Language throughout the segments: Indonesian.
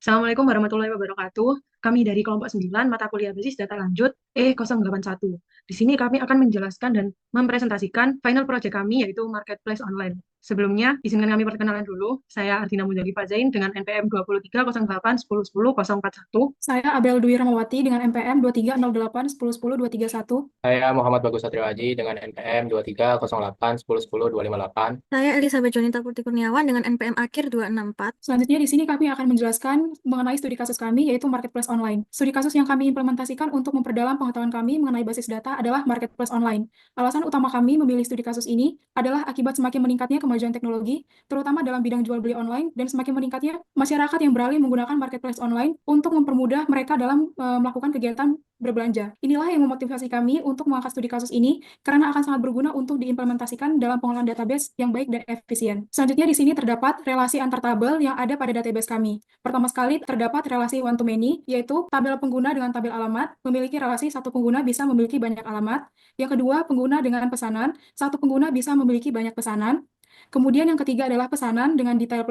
Assalamualaikum warahmatullahi wabarakatuh. Kami dari kelompok 9 mata kuliah basis data lanjut E081. Di sini kami akan menjelaskan dan mempresentasikan final project kami yaitu Marketplace Online. Sebelumnya, izinkan kami perkenalan dulu. Saya Ardina Mudali Fazain dengan NPM 2308101041. Saya Abel Dwi Ramawati dengan NPM 2308 1010 231. Saya Muhammad Bagus Satrio Aji dengan NPM 2308 1010 258. Saya Elizabeth Jonita Putri Kurniawan dengan NPM akhir 264. Selanjutnya di sini kami akan menjelaskan mengenai studi kasus kami yaitu Marketplace Online. Studi kasus yang kami implementasikan untuk memperdalam pengetahuan kami mengenai basis data adalah Marketplace Online. Alasan utama kami memilih studi kasus ini adalah akibat semakin meningkatnya kemajuan teknologi, terutama dalam bidang jual beli online, dan semakin meningkatnya masyarakat yang beralih menggunakan Marketplace Online untuk mempermudah mereka dalam melakukan kegiatan berbelanja. Inilah yang memotivasi kami untuk mengangkat studi kasus ini karena akan sangat berguna untuk diimplementasikan dalam pengolahan database yang baik dan efisien. Selanjutnya di sini terdapat relasi antar tabel yang ada pada database kami. Pertama sekali terdapat relasi one to many, yaitu tabel pengguna dengan tabel alamat memiliki relasi satu pengguna bisa memiliki banyak alamat. Yang kedua, pengguna dengan pesanan, satu pengguna bisa memiliki banyak pesanan. Kemudian yang ketiga adalah pesanan dengan detail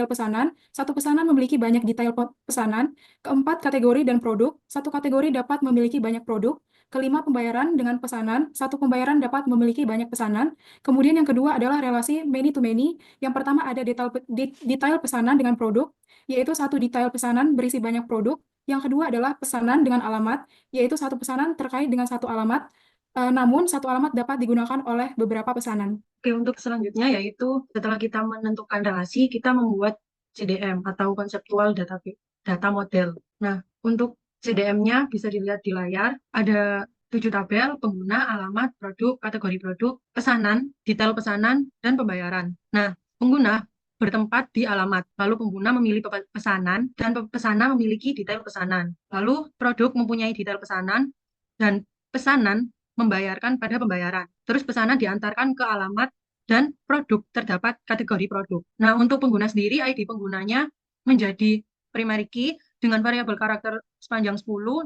pesanan. Satu pesanan memiliki banyak detail pesanan. Keempat, kategori dan produk. Satu kategori dapat memiliki banyak produk. Kelima, pembayaran dengan pesanan. Satu pembayaran dapat memiliki banyak pesanan. Kemudian yang kedua adalah relasi many to many. Yang pertama ada detail pesanan dengan produk, yaitu satu detail pesanan berisi banyak produk. Yang kedua adalah pesanan dengan alamat, yaitu satu pesanan terkait dengan satu alamat, namun satu alamat dapat digunakan oleh beberapa pesanan. Oke, untuk selanjutnya yaitu setelah kita menentukan relasi, kita membuat CDM atau Conceptual Data Model. Nah, untuk CDM-nya bisa dilihat di layar, ada 7 tabel, pengguna, alamat, produk, kategori produk, pesanan, detail pesanan, dan pembayaran. Nah, pengguna bertempat di alamat, lalu pengguna memilih pesanan, dan pesanan memiliki detail pesanan. Lalu produk mempunyai detail pesanan, dan pesanan membayarkan pada pembayaran. Terus pesanan diantarkan ke alamat dan produk terdapat kategori produk. Nah, untuk pengguna sendiri, ID penggunanya menjadi primary key dengan variabel karakter sepanjang 10,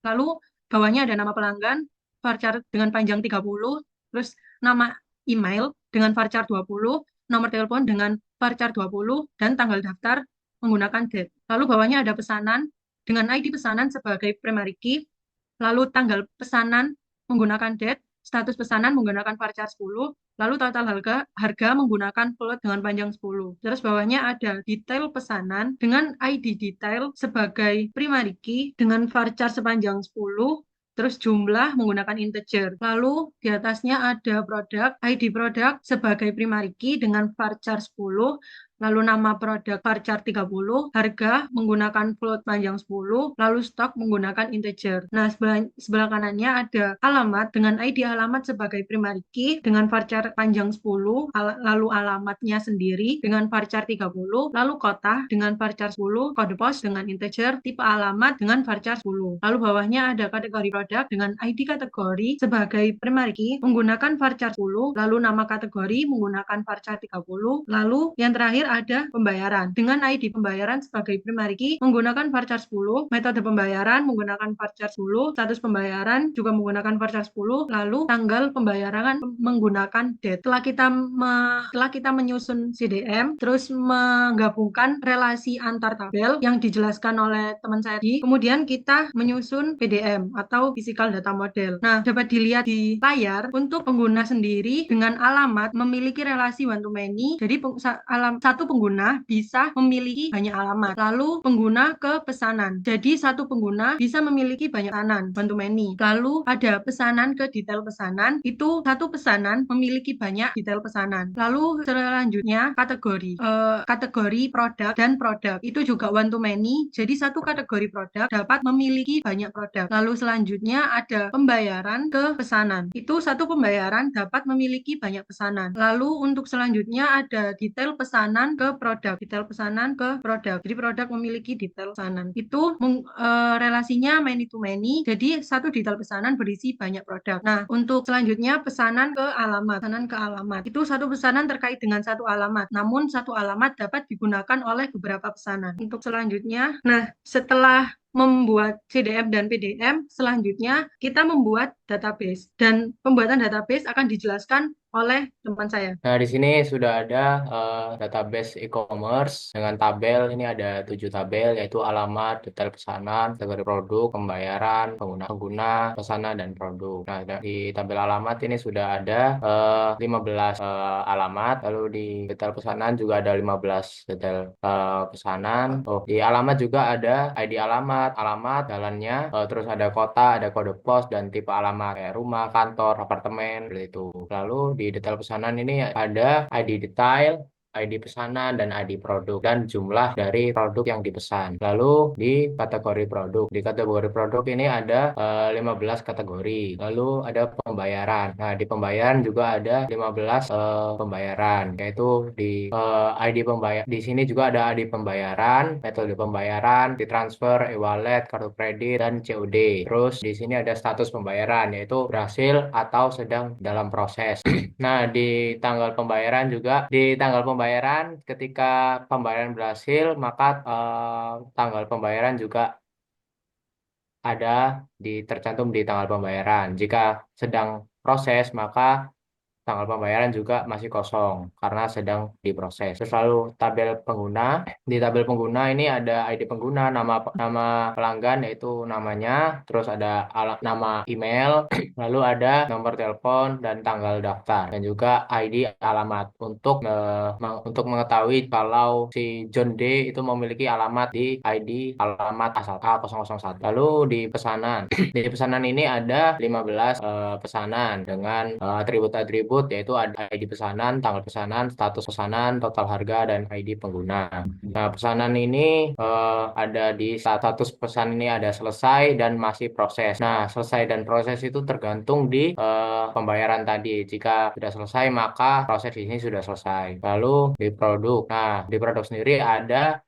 lalu bawahnya ada nama pelanggan, varchar dengan panjang 30, terus nama email dengan varchar 20, nomor telepon dengan varchar 20, dan tanggal daftar menggunakan date. Lalu bawahnya ada pesanan dengan ID pesanan sebagai primary key, lalu tanggal pesanan menggunakan date, status pesanan menggunakan varchar 10, lalu total harga menggunakan float dengan panjang 10. Terus bawahnya ada detail pesanan dengan ID detail sebagai primary key dengan varchar sepanjang 10, terus jumlah menggunakan integer. Lalu di atasnya ada produk, ID produk sebagai primary key dengan varchar 10, lalu nama produk varchar 30, harga menggunakan float panjang 10, lalu stok menggunakan integer. Nah, sebelah kanannya ada alamat dengan ID alamat sebagai primary key dengan varchar panjang 10, lalu alamatnya sendiri dengan varchar 30, lalu kota dengan varchar 10, kode pos dengan integer, tipe alamat dengan varchar 10. Lalu bawahnya ada kategori produk dengan ID kategori sebagai primary key menggunakan varchar 10, lalu nama kategori menggunakan varchar 30, lalu yang terakhir ada pembayaran dengan ID pembayaran sebagai primary key menggunakan varchar 10, metode pembayaran menggunakan varchar 10, status pembayaran juga menggunakan varchar 10, lalu tanggal pembayaran menggunakan date. Setelah kita menyusun CDM, terus menggabungkan relasi antar tabel yang dijelaskan oleh teman saya tadi, kemudian kita menyusun PDM atau Physical Data Model. Nah, dapat dilihat di layar untuk pengguna sendiri dengan alamat memiliki relasi one to many. Jadi satu pengguna bisa memiliki banyak alamat. Lalu pengguna ke pesanan. Jadi satu pengguna bisa memiliki banyak pesanan one to many. Lalu ada pesanan ke detail pesanan. Itu satu pesanan memiliki banyak detail pesanan. Lalu selanjutnya kategori produk dan produk. Itu juga one to many. Jadi satu kategori produk dapat memiliki banyak produk. Lalu selanjutnya ada pembayaran ke pesanan. Itu satu pembayaran dapat memiliki banyak pesanan. Lalu untuk selanjutnya ada detail pesanan ke produk. Detail pesanan ke produk. Jadi produk memiliki detail pesanan. Itu relasinya many to many. Jadi satu detail pesanan berisi banyak produk. Nah, untuk selanjutnya pesanan ke alamat. Pesanan ke alamat. Itu satu pesanan terkait dengan satu alamat. Namun satu alamat dapat digunakan oleh beberapa pesanan. Untuk selanjutnya, nah setelah membuat CDM dan PDM, selanjutnya kita membuat database. Dan pembuatan database akan dijelaskan oleh teman saya. Nah, di sini sudah ada database e-commerce dengan tabel. Ini ada 7 tabel, yaitu alamat, detail pesanan, kategori produk, pembayaran, pengguna, pesanan, dan produk. Nah, di tabel alamat ini sudah ada 15 alamat. Lalu di detail pesanan juga ada 15 detail pesanan. Oh, di alamat juga ada ID alamat jalannya, terus ada kota, ada kode pos, dan tipe alamat kayak rumah, kantor, apartemen, seperti itu. Lalu di detail pesanan ini ada ID detail, ID pesanan, dan ID produk, dan jumlah dari produk yang dipesan. Lalu di kategori produk ini ada 15 kategori. Lalu ada pembayaran. Nah, di pembayaran juga ada 15 pembayaran, yaitu di ID pembayar. Di sini juga ada ID pembayaran, metode pembayaran, di transfer, e-wallet, kartu kredit, dan COD. Terus di sini ada status pembayaran, yaitu berhasil atau sedang dalam proses. Nah, di tanggal pembayaran, ketika pembayaran berhasil, maka tanggal pembayaran juga ada tercantum di tanggal pembayaran. Jika sedang proses, maka tanggal pembayaran juga masih kosong karena sedang diproses. Terus lalu tabel pengguna. Di tabel pengguna ini ada ID pengguna, nama pelanggan yaitu namanya, terus ada nama email, lalu ada nomor telepon dan tanggal daftar, dan juga ID alamat untuk mengetahui kalau si John D itu memiliki alamat di ID alamat asal A001. Lalu di pesanan. Di pesanan ini ada 15 pesanan dengan atribut-atribut, yaitu ada ID pesanan, tanggal pesanan, status pesanan, total harga, dan ID pengguna. Nah, pesanan ini ada di status pesan ini ada selesai dan masih proses. Nah, selesai dan proses itu tergantung di pembayaran tadi. Jika sudah selesai, maka proses di sini sudah selesai. Lalu di produk. Nah, di produk sendiri ada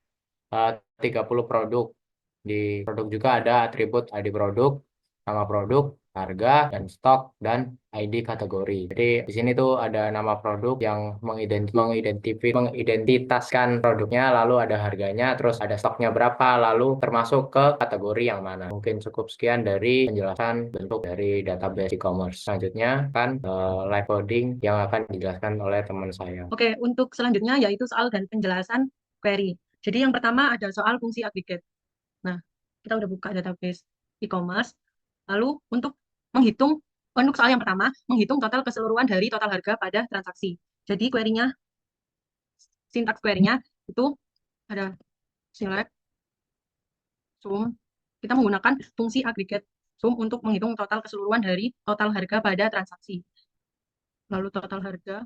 eh, 30 produk. Di produk juga ada atribut ID produk, nama produk, harga, dan stok, dan ID kategori. Jadi di sini tuh ada nama produk yang mengidentitaskan produknya, lalu ada harganya, terus ada stoknya berapa, lalu termasuk ke kategori yang mana. Mungkin cukup sekian dari penjelasan bentuk dari database e-commerce. Selanjutnya kan live coding yang akan dijelaskan oleh teman saya. Oke, untuk selanjutnya yaitu soal dan penjelasan query. Jadi yang pertama ada soal fungsi aggregate. Nah, kita udah buka database e-commerce. Lalu untuk soal yang pertama, menghitung total keseluruhan dari total harga pada transaksi. Jadi sintaks query-nya itu ada select, sum. Kita menggunakan fungsi aggregate sum untuk menghitung total keseluruhan dari total harga pada transaksi. Lalu total harga.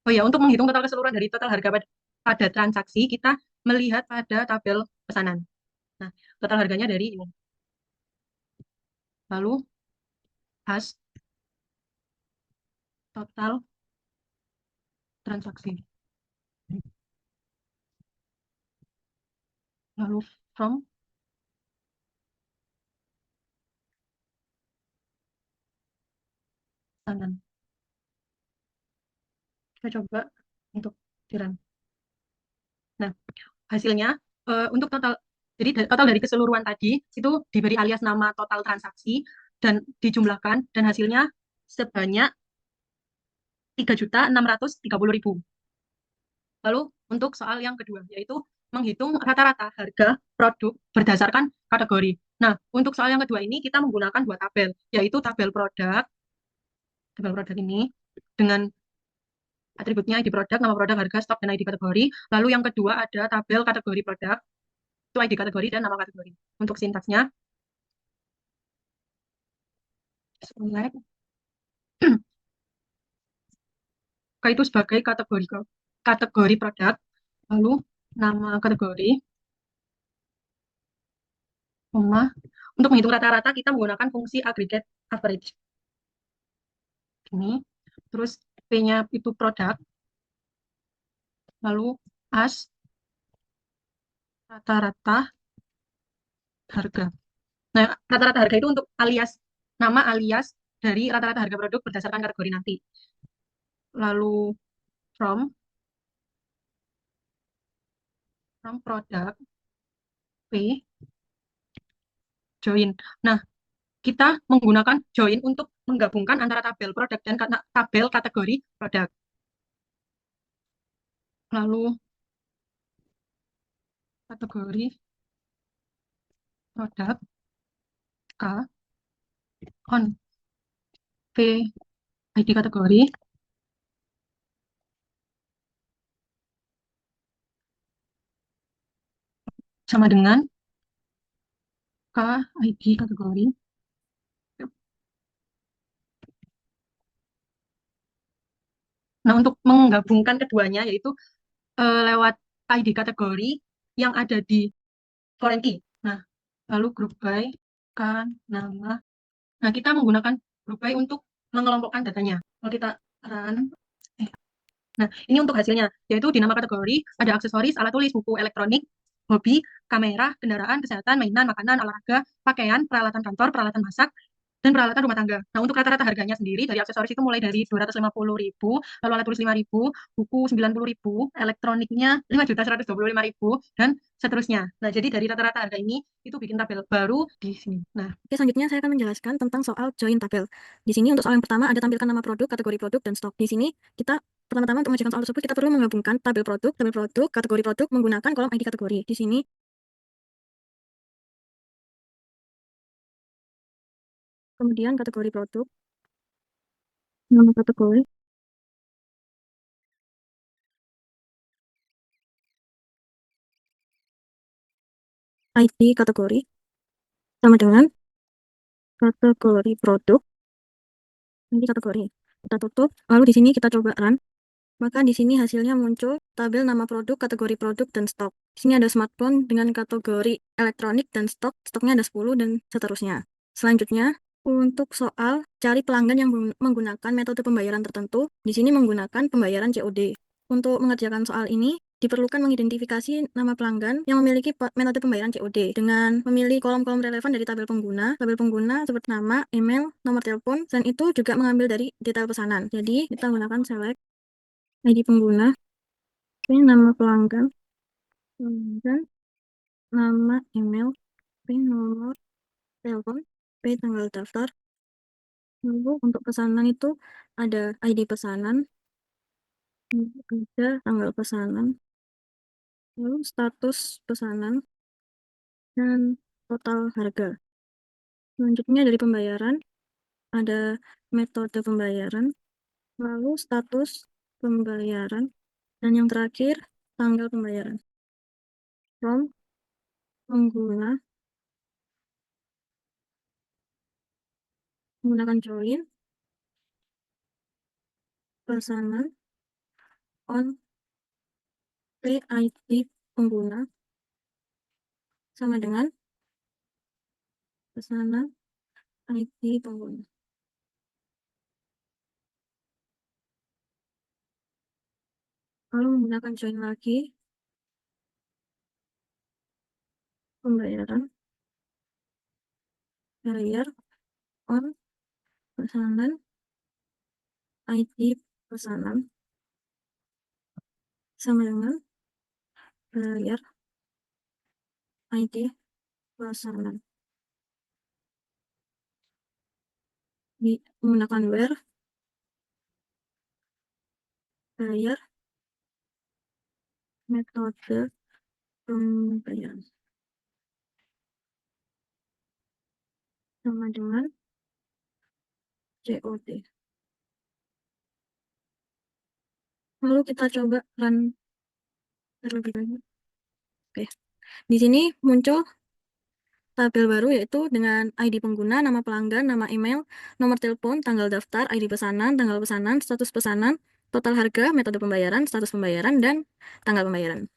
Oh ya, untuk menghitung total keseluruhan dari total harga pada transaksi, kita melihat pada tabel pesanan. Nah, total harganya dari ini. Lalu has total transaksi. Lalu from pesanan. Kita coba untuk dirun. Nah, hasilnya untuk total dari keseluruhan tadi itu diberi alias nama total transaksi dan dijumlahkan dan hasilnya sebanyak 3.630.000. Lalu untuk soal yang kedua yaitu menghitung rata-rata harga produk berdasarkan kategori. Nah, untuk soal yang kedua ini kita menggunakan dua tabel, yaitu tabel produk ini dengan atributnya ID produk, nama produk, harga, stok, dan ID kategori. Lalu yang kedua ada tabel kategori produk, itu ID kategori dan nama kategori. Untuk sintaksnya, select, itu sebagai kategori produk, lalu nama kategori, untuk menghitung rata-rata kita menggunakan fungsi aggregate average. Ini, terus P-nya itu produk, lalu as rata-rata harga. Nah, rata-rata harga itu untuk nama alias dari rata-rata harga produk berdasarkan kategori nanti. Lalu from produk P join. Nah, kita menggunakan join untuk menggabungkan antara tabel produk dan tabel kategori produk. Lalu kategori produk K on P ID kategori sama dengan K ID kategori. Nah, untuk menggabungkan keduanya yaitu lewat ID kategori yang ada di foreign key. Nah, lalu group by kan nama. Nah, kita menggunakan group by untuk mengelompokkan datanya. Kalau kita run, nah ini untuk hasilnya, yaitu di nama kategori ada aksesoris, alat tulis, buku elektronik, hobi, kamera, kendaraan, kesehatan, mainan, makanan, olahraga, pakaian, peralatan kantor, peralatan masak, dan peralatan rumah tangga. Nah, untuk rata-rata harganya sendiri dari aksesoris itu mulai dari 250.000, lalu alat tulis 5.000, buku 90.000, elektroniknya 5.125.000, dan seterusnya. Nah, jadi dari rata-rata harga ini itu bikin tabel baru di sini. Nah, Oke, selanjutnya saya akan menjelaskan tentang soal join tabel. Di sini untuk soal yang pertama ada tampilkan nama produk, kategori produk, dan stok. Di sini kita pertama-tama untuk mengerjakan soal tersebut kita perlu menggabungkan tabel produk, kategori produk menggunakan kolom ID kategori. Di sini kemudian kategori produk, nama kategori, ID kategori sama dengan kategori produk, ID kategori. Kita tutup, lalu di sini kita coba run. Maka di sini hasilnya muncul tabel nama produk, kategori produk, dan stok. Di sini ada smartphone dengan kategori elektronik dan stok. Stoknya ada 10 dan seterusnya. Selanjutnya, untuk soal cari pelanggan yang menggunakan metode pembayaran tertentu, di sini menggunakan pembayaran COD. Untuk mengerjakan soal ini, diperlukan mengidentifikasi nama pelanggan yang memiliki metode pembayaran COD dengan memilih kolom-kolom relevan dari tabel pengguna. Tabel pengguna seperti nama, email, nomor telepon, dan itu juga mengambil dari detail pesanan. Jadi, kita menggunakan select ID pengguna, ini nama pelanggan, dan nama email, nomor telepon, tanggal daftar. Lalu untuk pesanan itu ada ID pesanan, ada tanggal pesanan, lalu status pesanan, dan total harga. Selanjutnya dari pembayaran, ada metode pembayaran, lalu status pembayaran, dan yang terakhir tanggal pembayaran. From pengguna menggunakan join pesanan on PID pengguna sama dengan pesanan ID pengguna. Lalu menggunakan join lagi pembayaran bayar on pesanan ID pesanan sama dengan bayar ID pesanan. Menggunakan where bayar metode pembayaran sama dengan COD. Lalu kita coba run terlebih dahulu. Oke, di sini muncul tabel baru yaitu dengan ID pengguna, nama pelanggan, nama email, nomor telepon, tanggal daftar, ID pesanan, tanggal pesanan, status pesanan, total harga, metode pembayaran, status pembayaran, dan tanggal pembayaran.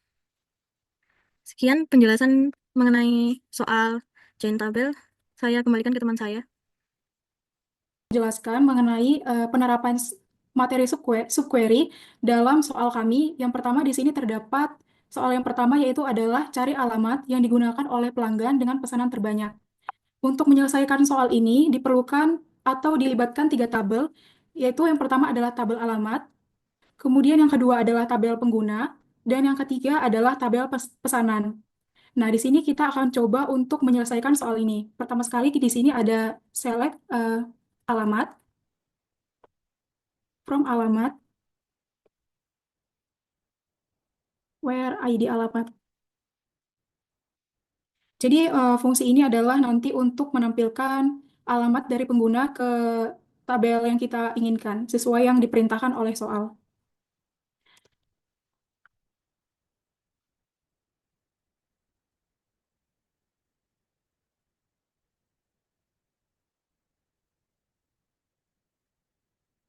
Sekian penjelasan mengenai soal join tabel. Saya kembalikan ke teman saya. Jelaskan mengenai penerapan materi subquery dalam soal kami. Yang pertama di sini terdapat soal yang pertama yaitu adalah cari alamat yang digunakan oleh pelanggan dengan pesanan terbanyak. Untuk menyelesaikan soal ini diperlukan atau dilibatkan 3 tabel, yaitu yang pertama adalah tabel alamat, kemudian yang kedua adalah tabel pengguna, dan yang ketiga adalah tabel pesanan. Nah, di sini kita akan coba untuk menyelesaikan soal ini. Pertama sekali di sini ada select alamat, from alamat, where ID alamat. Jadi fungsi ini adalah nanti untuk menampilkan alamat dari pengguna ke tabel yang kita inginkan, sesuai yang diperintahkan oleh soal.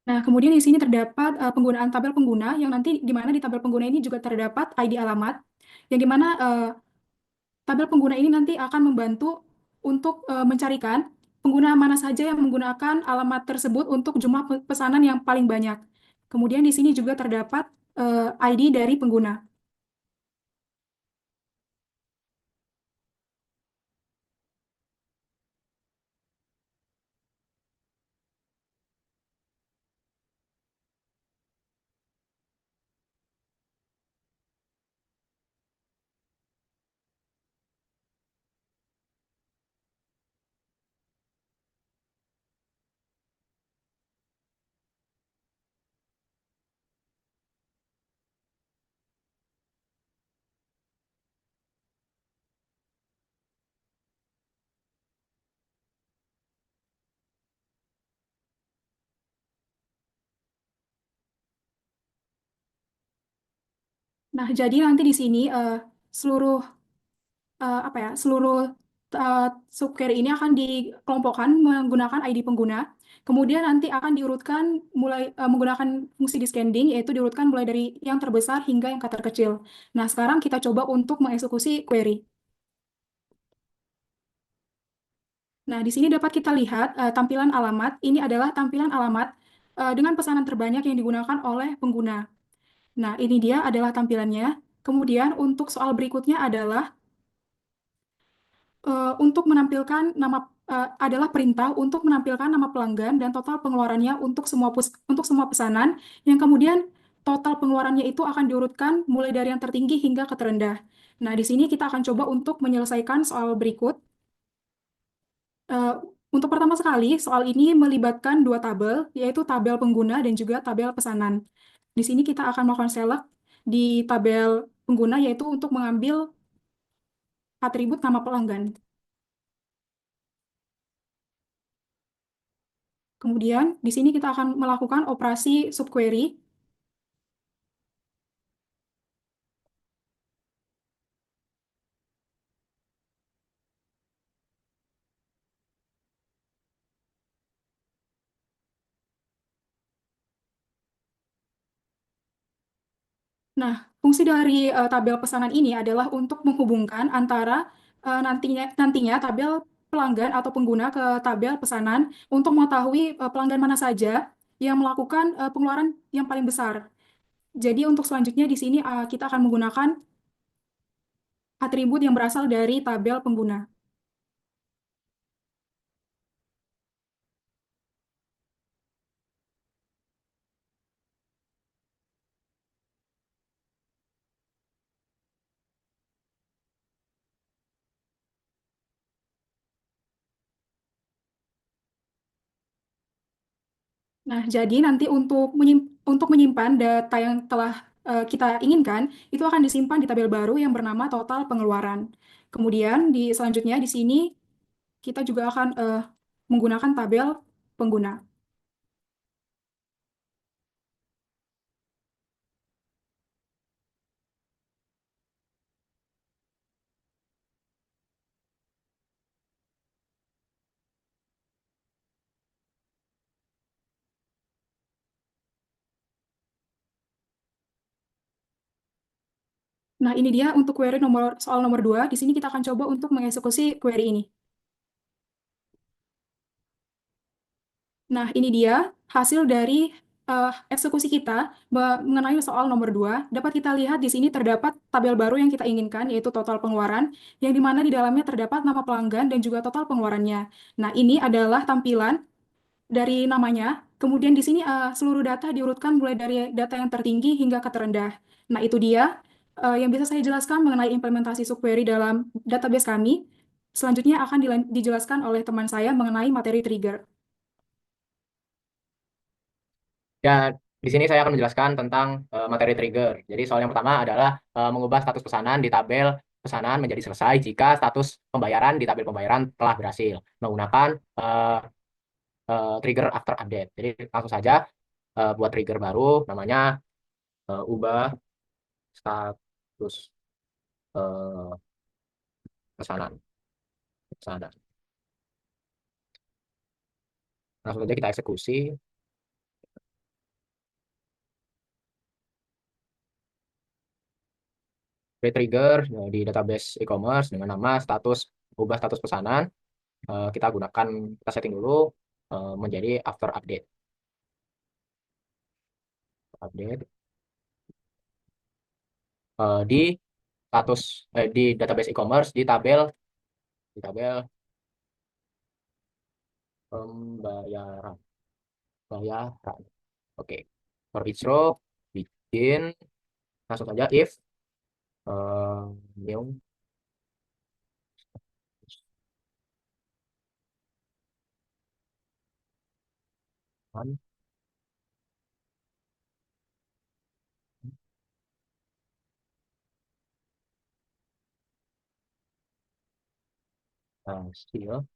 Nah, kemudian di sini terdapat penggunaan tabel pengguna yang nanti di mana di tabel pengguna ini juga terdapat ID alamat, yang di mana tabel pengguna ini nanti akan membantu untuk mencarikan pengguna mana saja yang menggunakan alamat tersebut untuk jumlah pesanan yang paling banyak. Kemudian di sini juga terdapat ID dari pengguna. Nah, jadi nanti di sini seluruh seluruh subquery ini akan dikelompokkan menggunakan ID pengguna. Kemudian nanti akan diurutkan mulai menggunakan fungsi descending, yaitu diurutkan mulai dari yang terbesar hingga yang terkecil. Nah, sekarang kita coba untuk mengeksekusi query. Nah, di sini dapat kita lihat tampilan alamat. Ini adalah tampilan alamat dengan pesanan terbanyak yang digunakan oleh pengguna. Nah, ini dia adalah tampilannya. Kemudian untuk soal berikutnya adalah untuk menampilkan nama adalah perintah untuk menampilkan nama pelanggan dan total pengeluarannya untuk semua pesanan yang kemudian total pengeluarannya itu akan diurutkan mulai dari yang tertinggi hingga ke terendah. Nah, di sini kita akan coba untuk menyelesaikan soal berikut. Eh, untuk pertama sekali, soal ini melibatkan dua tabel, yaitu tabel pengguna dan juga tabel pesanan. Di sini kita akan melakukan select di tabel pengguna, yaitu untuk mengambil atribut nama pelanggan. Kemudian, di sini kita akan melakukan operasi subquery. Nah, fungsi dari tabel pesanan ini adalah untuk menghubungkan antara nantinya tabel pelanggan atau pengguna ke tabel pesanan untuk mengetahui pelanggan mana saja yang melakukan pengeluaran yang paling besar. Jadi untuk selanjutnya di sini kita akan menggunakan atribut yang berasal dari tabel pengguna. Nah, jadi nanti untuk menyimpan data yang telah kita inginkan, itu akan disimpan di tabel baru yang bernama total pengeluaran. Kemudian selanjutnya di sini kita juga akan menggunakan tabel pengguna. Nah, ini dia untuk query soal nomor 2. Di sini kita akan coba untuk mengeksekusi query ini. Nah, ini dia hasil dari eksekusi kita mengenai soal nomor 2. Dapat kita lihat di sini terdapat tabel baru yang kita inginkan, yaitu total pengeluaran, yang di mana di dalamnya terdapat nama pelanggan dan juga total pengeluarannya. Nah, ini adalah tampilan dari namanya. Kemudian di sini seluruh data diurutkan mulai dari data yang tertinggi hingga ke terendah. Nah, itu dia yang bisa saya jelaskan mengenai implementasi subquery dalam database kami. Selanjutnya akan dijelaskan oleh teman saya mengenai materi trigger. Ya, di sini saya akan menjelaskan tentang materi trigger. Jadi soal yang pertama adalah mengubah status pesanan di tabel pesanan menjadi selesai jika status pembayaran di tabel pembayaran telah berhasil menggunakan trigger after update. Jadi langsung saja buat trigger baru namanya ubah status eh, pesanan. Pesanan. Langsung saja kita eksekusi. Create trigger di database e-commerce dengan nama ubah status pesanan. Kita setting dulu menjadi after update. Update di di database e-commerce di tabel pembayaran. Oke. For each row bikin langsung saja if new one still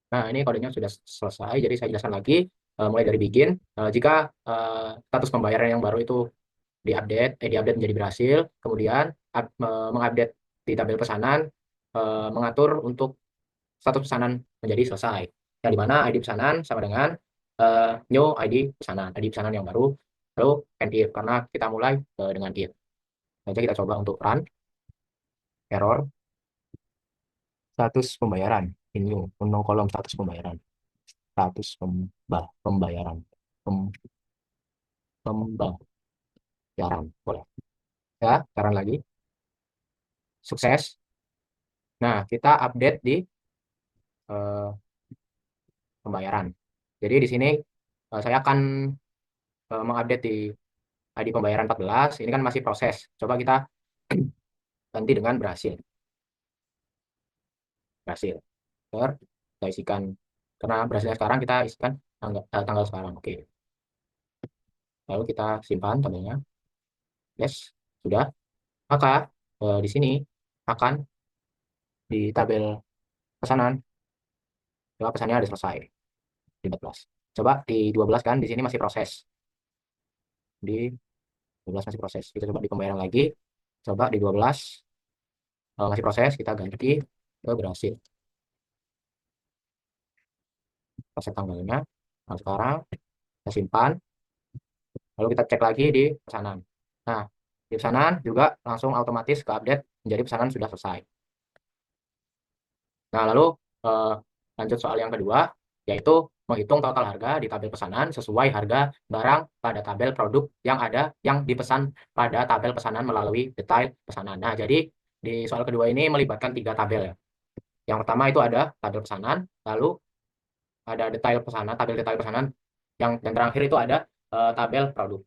Nah, ini kodenya sudah selesai, jadi saya jelaskan lagi mulai dari begin. Jika status pembayaran yang baru itu diupdate menjadi berhasil, kemudian mengupdate di tabel pesanan, mengatur untuk status pesanan menjadi selesai. Yang dimana ID pesanan sama dengan new ID pesanan yang baru, lalu and if, karena kita mulai dengan if. Nanti kita coba untuk run, error, status pembayaran, ini unknown kolom status pembayaran. Status pembayaran pembayaran boleh ya, sekarang lagi sukses. Nah, kita update di eh, pembayaran. Jadi di sini saya akan mengupdate di ID pembayaran 14. Ini kan masih proses, coba kita ganti dengan berhasil kita isikan, karena berhasilnya sekarang kita isikan tanggal sekarang. Oke, lalu kita simpan tabelnya. Yes, sudah. Maka di sini akan di tabel pesanan, coba pesannya ada selesai di 14. Coba di 12 kan, di sini masih proses. Di 12 masih proses. Kita coba di pembayaran lagi. Coba di 12 masih proses, kita ganti ke berhasil. Proses tanggalnya. Nah, sekarang kita simpan. Lalu kita cek lagi di pesanan. Nah, di pesanan juga langsung otomatis ke update menjadi pesanan sudah selesai. Nah, lalu lanjut soal yang kedua, yaitu menghitung total harga di tabel pesanan sesuai harga barang pada tabel produk yang dipesan pada tabel pesanan melalui detail pesanan. Nah, jadi di soal kedua ini melibatkan 3 tabel ya. Yang pertama itu ada tabel pesanan, lalu ada detail pesanan, tabel detail pesanan, dan terakhir itu ada tabel produk.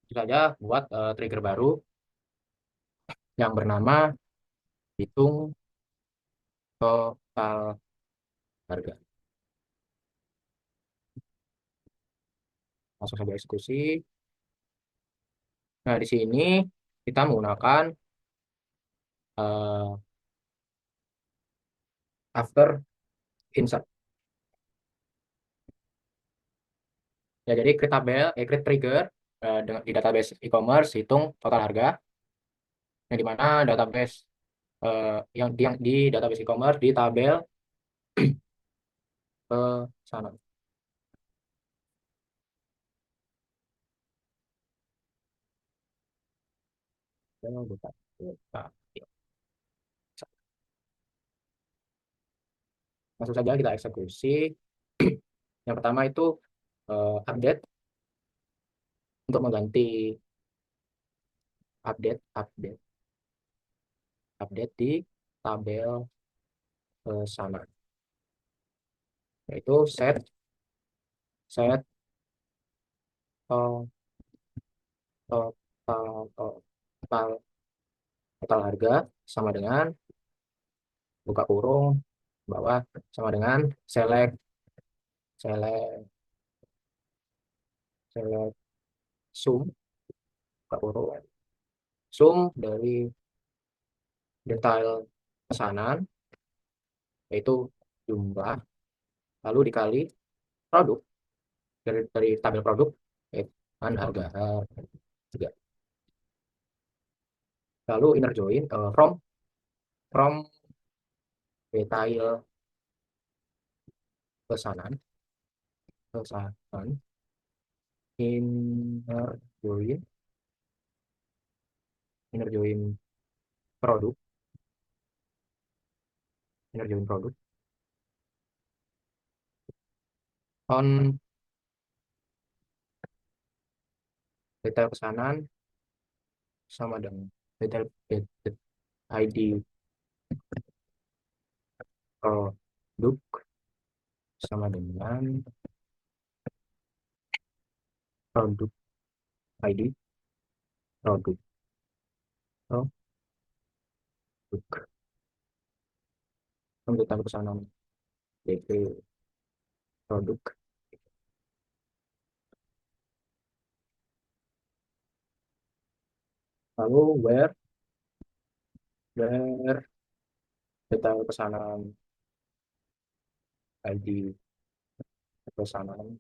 Itu saja buat trigger baru yang bernama hitung total harga. Langsung saja eksekusi. Nah, di sini kita menggunakan eh, after insert. Ya, jadi create tabel, create trigger di database e-commerce, hitung total harga, yang di mana database yang di database e-commerce di tabel ke sana. Buka, buka. Langsung saja kita eksekusi. Yang pertama itu update untuk mengganti update update update di tabel sana, yaitu set set total total total total harga sama dengan buka kurung bawah sama dengan select select select sum buka kurung sum dari detail pesanan, yaitu jumlah, lalu dikali produk dari tabel produk, yaitu harga juga. Lalu inner join from detail pesanan inner join inner join produk on detail pesanan sama dengan detail ID produk sama dengan produk ID produk detail pesanan DP produk. Lalu where detail pesanan ID pesanan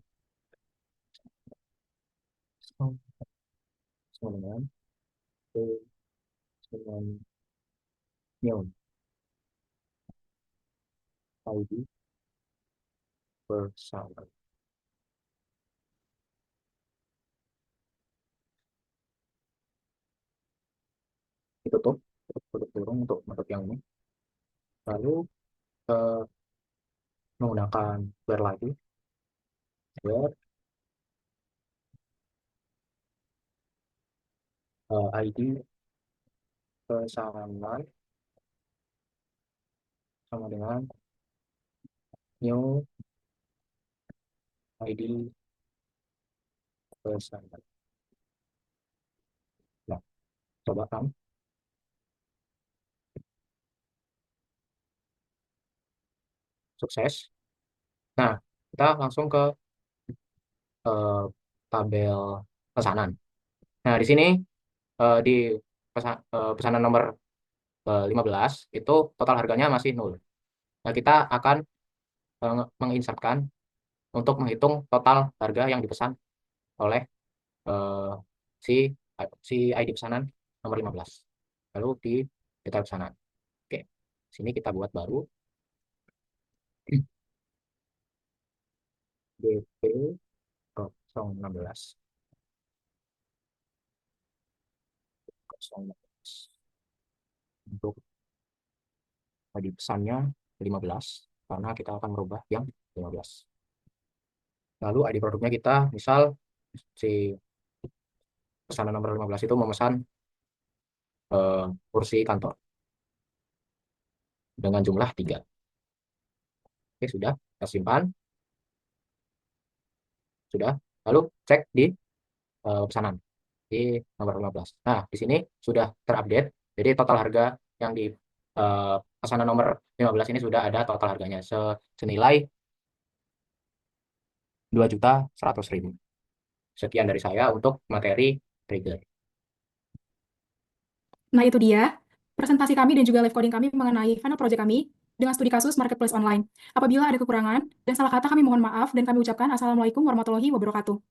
sama dengan new ID pesanan. Ditutup kurung untuk bentuk yang ini. Lalu menggunakan where lagi, where ID pesanan sama dengan new ID pesanan. Nah, coba kan. Sukses. Nah, kita langsung ke tabel pesanan. Nah, di sini di pesanan nomor 15 itu total harganya masih 0. Nah, kita akan menginsertkan untuk menghitung total harga yang dipesan oleh si ID pesanan nomor 15. Lalu di detail pesanan. Oke, sini kita buat baru DP 016 untuk ID pesannya 15 karena kita akan merubah yang 15. Lalu ID produknya kita misal si pesanan nomor 15 itu memesan kursi kantor dengan jumlah 3. Oke, sudah, kita simpan. Sudah. Lalu cek di pesanan di nomor 15. Nah, di sini sudah terupdate. Jadi total harga yang di pesanan nomor 15 ini sudah ada total harganya senilai 2.100.000. Sekian dari saya untuk materi trigger. Nah, itu dia presentasi kami dan juga live coding kami mengenai final project kami dengan studi kasus marketplace online. Apabila ada kekurangan dan salah kata kami mohon maaf dan kami ucapkan Assalamualaikum warahmatullahi wabarakatuh.